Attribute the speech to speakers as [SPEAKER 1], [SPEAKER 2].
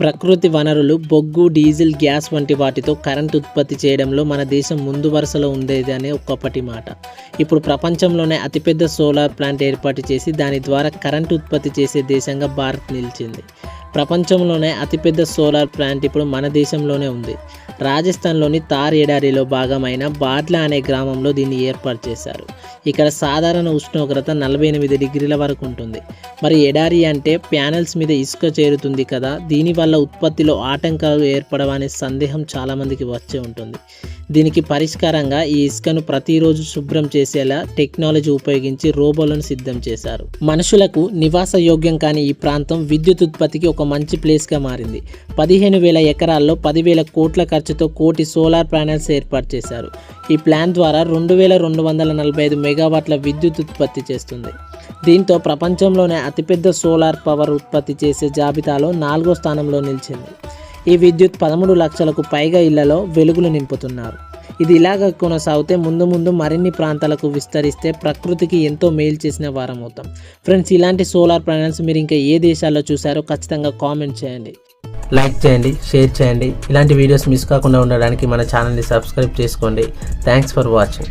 [SPEAKER 1] ప్రకృతి వనరులు బొగ్గు, డీజిల్, గ్యాస్ వంటి వాటితో కరెంట్ ఉత్పత్తి చేయడంలో మన దేశం ముందు వరుసలో ఉండేది అనే ఒకప్పటి మాట. ఇప్పుడు ప్రపంచంలోనే అతిపెద్ద సోలార్ ప్లాంట్ ఏర్పాటు చేసి దాని ద్వారా కరెంట్ ఉత్పత్తి చేసే దేశంగా భారత్ నిలిచింది. ప్రపంచంలోనే అతిపెద్ద సోలార్ ప్లాంట్ ఇప్పుడు మన దేశంలోనే ఉంది. రాజస్థాన్లోని థార్ ఎడారిలో భాగమైన బాడ్లా అనే గ్రామంలో దీన్ని ఏర్పాటు చేశారు. ఇక్కడ సాధారణ ఉష్ణోగ్రత 48 డిగ్రీల వరకు ఉంటుంది. మరి ఎడారి అంటే ప్యానెల్స్ మీద ఇసుక చేరుతుంది కదా, దీనివల్ల ఉత్పత్తిలో ఆటంకాలు ఏర్పడవనే సందేహం చాలామందికి వచ్చే ఉంటుంది. దీనికి పరిష్కారంగా ఈ ఇసుకను ప్రతిరోజు శుభ్రం చేసేలా టెక్నాలజీ ఉపయోగించి రోబోలను సిద్ధం చేశారు. మనుషులకు నివాస యోగ్యం కాని ఈ ప్రాంతం విద్యుత్ ఉత్పత్తికి ఒక మంచి ప్లేస్గా మారింది. 15,000 ఎకరాల్లో 10,000 కోట్ల ఖర్చుతో 1,000,000 సోలార్ ప్యానెల్స్ ఏర్పాటు చేశారు. ఈ ప్లాంట్ ద్వారా 2,245 మెగావాట్ల విద్యుత్ ఉత్పత్తి చేస్తుంది. దీంతో ప్రపంచంలోనే అతిపెద్ద సోలార్ పవర్ ఉత్పత్తి చేసే జాబితాలో 4వ స్థానంలో నిలిచింది. ఈ విద్యుత్ 13 లక్షలకు పైగా ఇళ్లలో వెలుగులు నింపుతున్నారు. ఇది ఇలాగ కొనసాగితే ముందు మరిన్ని ప్రాంతాలకు విస్తరిస్తే ప్రకృతికి ఎంతో మేలు చేసిన వారం అవుతాం. ఫ్రెండ్స్, ఇలాంటి సోలార్ ప్యానెల్స్ మీరు ఇంకా ఏ దేశాల్లో చూసారో ఖచ్చితంగా కామెంట్ చేయండి. లైక్ చేయండి, షేర్ చేయండి. ఇలాంటి వీడియోస్ మిస్ కాకుండా ఉండడానికి మన ఛానల్ని సబ్స్క్రైబ్ చేసుకోండి. Thanks for watching.